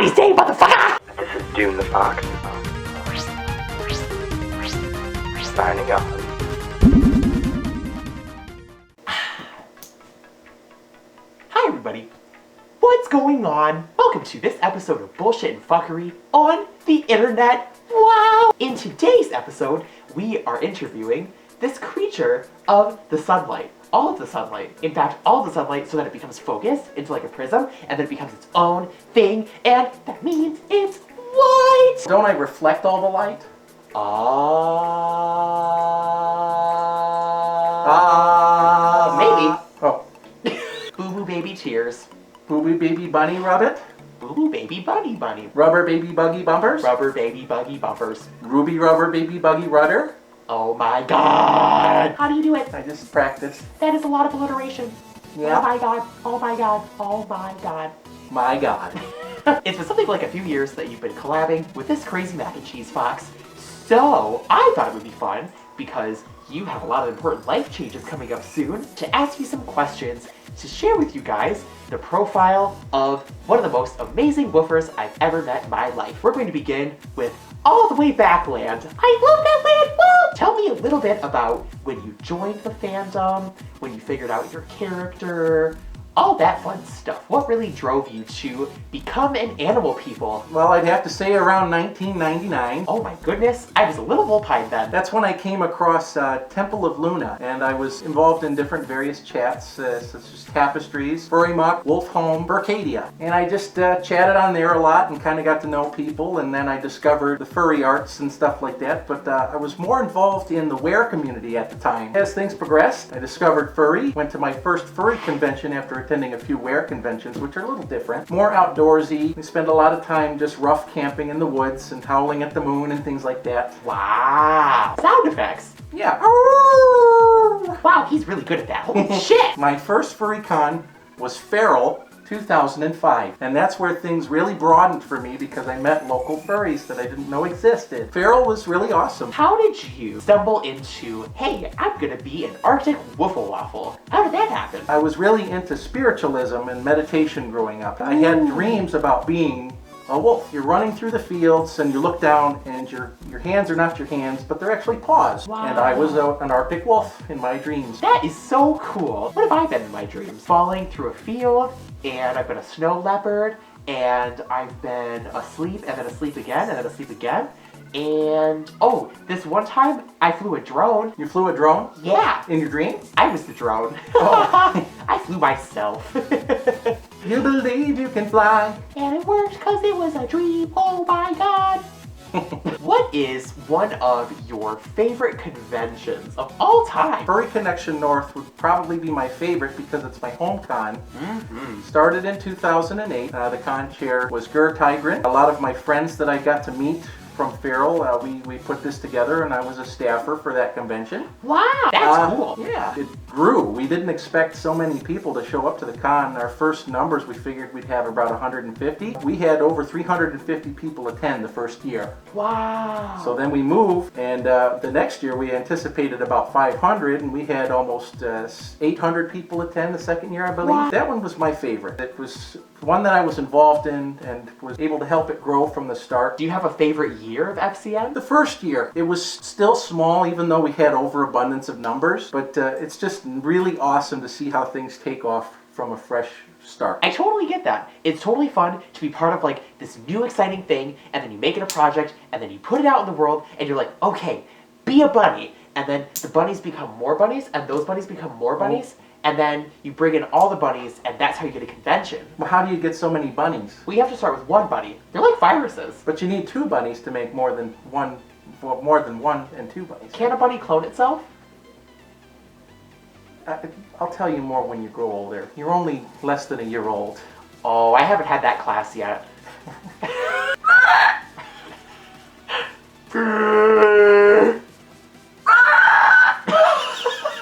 Happy day, motherfucker! This is DoonTheFox. Signing off. Hi everybody, what's going on? Welcome to this episode of Bullshit and Fuckery on the internet. Wow! In today's episode, we are interviewing this creature of the sunlight. All of the sunlight. In fact, all of the sunlight so that it becomes focused into like a prism, and then it becomes its own thing, and that means it's white! Don't I reflect all the light? Maybe. Oh. Boo boo baby tears. Booby baby bunny rub it. Boo boo baby bunny bunny. Rubber baby buggy bumpers. Rubber baby buggy bumpers. Ruby rubber baby buggy rudder. Oh my god! How do you do it? I just practiced. That is a lot of alliteration. Yeah. Oh my god. Oh my god. Oh my god. My god. It's been something like a few years that you've been collabing with this crazy mac and cheese fox. So I thought it would be fun, because you have a lot of important life changes coming up soon, to ask you some questions to share with you guys the profile of one of the most amazing woofers I've ever met in my life. We're going to begin with all the way back land. I love that land! Well, tell me a little bit about when you joined the fandom, when you figured out your character, all that fun stuff. What really drove you to become an animal people? Well, I'd have to say around 1999. Oh my goodness, I was a little vulpine then. That's when I came across Temple of Luna, and I was involved in different various chats, such as Tapestries, Furry Muck, Wolf Home, Furcadia. And I just chatted on there a lot and kind of got to know people, and then I discovered the furry arts and stuff like that, but I was more involved in the wear community at the time. As things progressed, I discovered furry, went to my first furry convention after attending a few wear conventions, which are a little different. More outdoorsy. We spend a lot of time just rough camping in the woods and howling at the moon and things like that. Wow. Sound effects. Yeah. Wow, he's really good at that. Holy shit. My first furry con was Feral 2005, and that's where things really broadened for me because I met local furries that I didn't know existed. Feral was really awesome. How did you stumble into, hey, I'm gonna be an Arctic Waffle? How did that happen? I was really into spiritualism and meditation growing up. I had dreams about being a wolf. You're running through the fields and you look down and your hands are not your hands, but they're actually paws. Wow. And I was an Arctic wolf in my dreams. That is so cool. What have I been in my dreams? Falling through a field, and I've been a snow leopard, and I've been asleep, and then asleep again, and then asleep again. And, oh, this one time, I flew a drone. You flew a drone? Yeah. In your dream? I was the drone. Oh. I flew myself. You believe you can fly. And it worked because it was a dream. Oh my god. What is one of your favorite conventions of all time? Furry Connection North would probably be my favorite because it's my home con. Mm-hmm. Started in 2008. The con chair was Gur Tigran. A lot of my friends that I got to meet from Feral, we put this together, and I was a staffer for that convention. Wow, that's cool. Yeah, it grew. We didn't expect so many people to show up to the con. Our first numbers, we figured we'd have about 150. We had over 350 people attend the first year. Wow. So then we moved, and the next year we anticipated about 500, and we had almost 800 people attend the second year, I believe. Wow. That one was my favorite. It was one that I was involved in and was able to help it grow from the start. Do you have a favorite year of FCN? The first year, it was still small, even though we had overabundance of numbers, but it's just really awesome to see how things take off from a fresh start. I totally get that. It's totally fun to be part of like this new exciting thing, and then you make it a project, and then you put it out in the world, and you're like, okay, be a bunny. And then the bunnies become more bunnies, and those bunnies become more bunnies, and then you bring in all the bunnies, and that's how you get a convention. Well, how do you get so many bunnies? Well, you have to start with one bunny. They're like viruses. But you need 2 bunnies to make more than one and 2 bunnies. Can a bunny clone itself? I'll tell you more when you grow older. You're only less than a year old. Oh, I haven't had that class yet.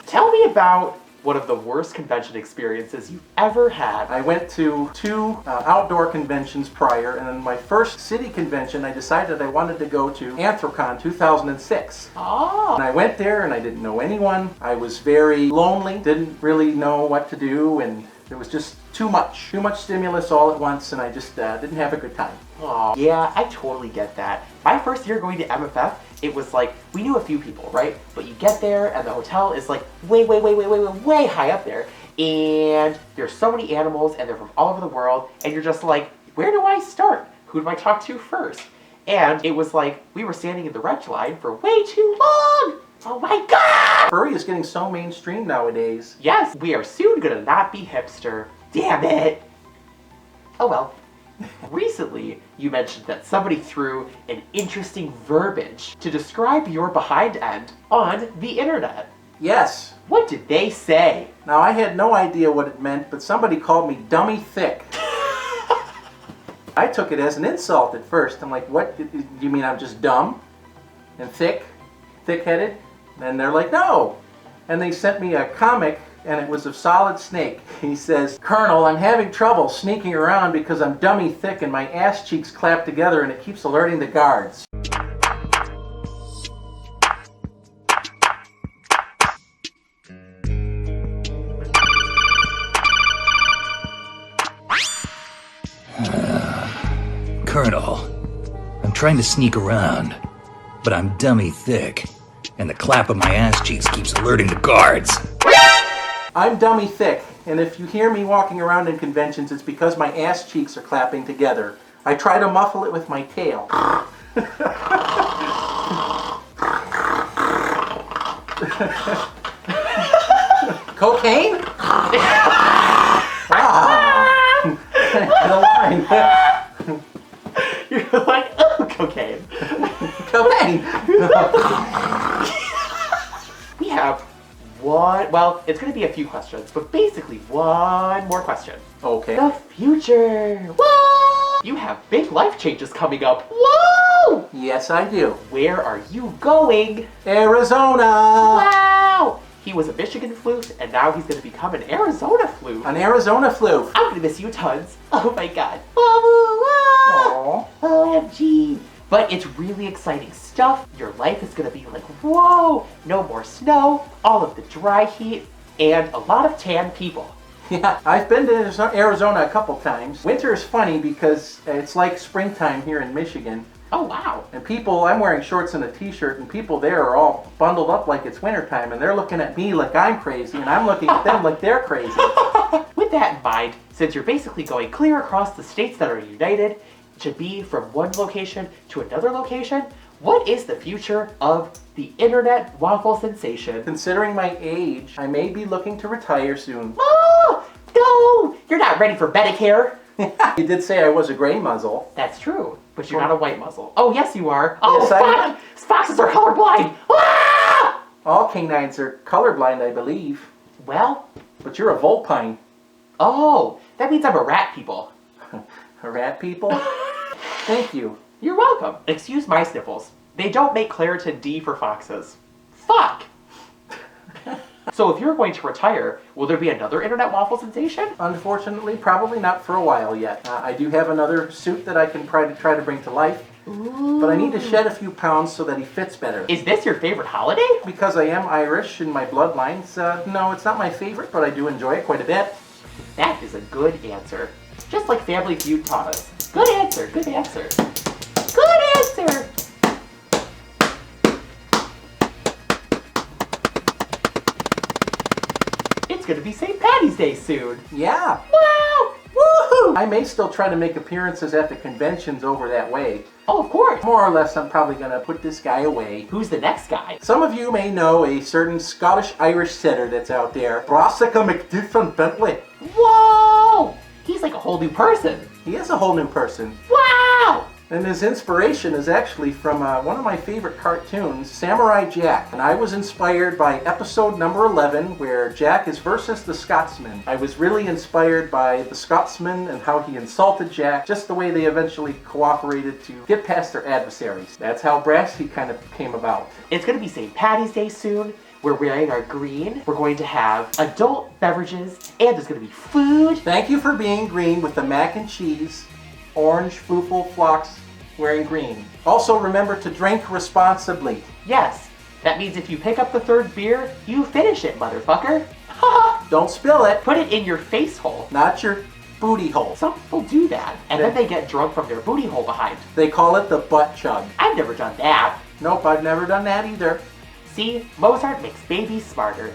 Tell me about one of the worst convention experiences you've ever had. I went to 2 outdoor conventions prior, and in my first city convention, I decided I wanted to go to Anthrocon 2006. Oh. And I went there and I didn't know anyone. I was very lonely, didn't really know what to do, and It was just too much. Too much stimulus all at once, and I just didn't have a good time. Aw, yeah, I totally get that. My first year going to MFF, it was like, we knew a few people, right? But you get there, and the hotel is like way high up there. And there's so many animals, and they're from all over the world, and you're just like, where do I start? Who do I talk to first? And it was like, we were standing in the red line for way too long! Oh my god! Furry is getting so mainstream nowadays. Yes, we are soon gonna not be hipster. Damn it! Oh well. Recently, you mentioned that somebody threw an interesting verbiage to describe your behind end on the internet. Yes. What did they say? Now, I had no idea what it meant, but somebody called me dummy thick. I took it as an insult at first. I'm like, what? Do you mean I'm just dumb and thick-headed? And they're like, no. And they sent me a comic, and it was of Solid Snake. He says, Colonel, I'm having trouble sneaking around because I'm dummy thick and my ass cheeks clap together and it keeps alerting the guards. Colonel, I'm trying to sneak around, but I'm dummy thick, and the clap of my ass cheeks keeps alerting the guards. I'm dummy thick, and if you hear me walking around in conventions, it's because my ass cheeks are clapping together. I try to muffle it with my tail. Cocaine? The line. You're like, oh, cocaine. Cocaine. We have one, well, it's going to be a few questions, but basically one more question. Okay. The future. Whoa! You have big life changes coming up. Whoa! Yes, I do. Where are you going? Arizona. Wow! He was a Michigan floof, and now he's going to become an Arizona floof. An Arizona floof. I'm going to miss you tons. Oh my god. Whoa, Aww. OMG. But it's really exciting stuff. Your life is going to be like, whoa, no more snow, all of the dry heat, and a lot of tan people. Yeah, I've been to Arizona a couple times. Winter is funny because it's like springtime here in Michigan. Oh, wow. And people, I'm wearing shorts and a t-shirt, and people there are all bundled up like it's wintertime, and they're looking at me like I'm crazy, and I'm looking at them like they're crazy. With that in mind, since you're basically going clear across the states that are united to be from one location to another location, what is the future of the internet waffle sensation? Considering my age, I may be looking to retire soon. Oh, no! You're not ready for Medicare. You did say I was a gray muzzle. That's true, but you're not a white muzzle. Oh, yes, you are. Oh, Yes, I am. Foxes are colorblind. Ah! All canines are colorblind, I believe. Well, But you're a vulpine. oh, that means I'm a rat people. A rat people? Thank you. You're welcome. Excuse my sniffles. They don't make Claritin D for foxes. Fuck! So if you're going to retire, will there be another internet waffle sensation? Unfortunately, probably not for a while yet. I do have another suit that I can try to bring to life, but I need to shed a few pounds so that he fits better. Is this your favorite holiday? Because I am Irish in my bloodlines, no, it's not my favorite, but I do enjoy it quite a bit. That is a good answer. Just like Family Feud taught us. Good answer, good answer. Good answer! It's gonna be St. Patty's Day soon. Yeah. Wow! Woohoo! I may still try to make appearances at the conventions over that way. Oh, of course. More or less, I'm probably going to put this guy away. Who's the next guy? Some of you may know a certain Scottish-Irish setter that's out there, Brassica McDiffin Bentley. Whoa! He's like a whole new person. He is a whole new person. Wow! And his inspiration is actually from one of my favorite cartoons, Samurai Jack. And I was inspired by episode number 11, where Jack is versus the Scotsman. I was really inspired by the Scotsman and how he insulted Jack, just the way they eventually cooperated to get past their adversaries. That's how Brassy kind of came about. It's gonna be St. Patty's Day soon. We're wearing our green. We're going to have adult beverages, and there's gonna be food. Thank you for being green with the mac and cheese, orange floofle flocks wearing green. Also remember to drink responsibly. Yes, that means if you pick up the third beer, you finish it, motherfucker. Haha, Don't spill it. put it in your face hole. Not your booty hole. Some people do that, and then they get drunk from their booty hole behind. They call it the butt chug. I've never done that. Nope, I've never done that either. See, Mozart makes babies smarter.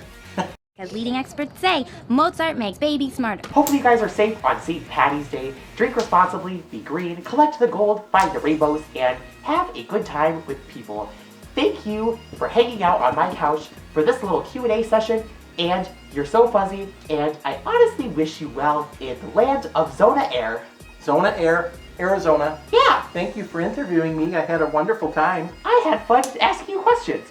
As leading experts say, Mozart makes babies smarter. Hopefully you guys are safe on St. Patty's Day. Drink responsibly, be green, collect the gold, find the rainbows, and have a good time with people. Thank you for hanging out on my couch for this little Q&A session, and you're so fuzzy, and I honestly wish you well in the land of Zona Air. Zona Air, Arizona. Yeah, Thank you for interviewing me. I had a wonderful time. I had fun asking you questions.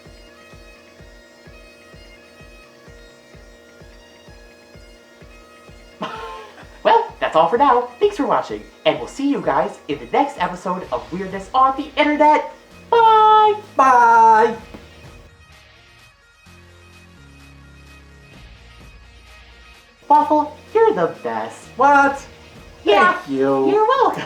Well, that's all for now. Thanks for watching, and we'll see you guys in the next episode of Weirdness on the Internet. Bye! Bye! Waffle, you're the best. What? Yeah, Thank you. You're welcome.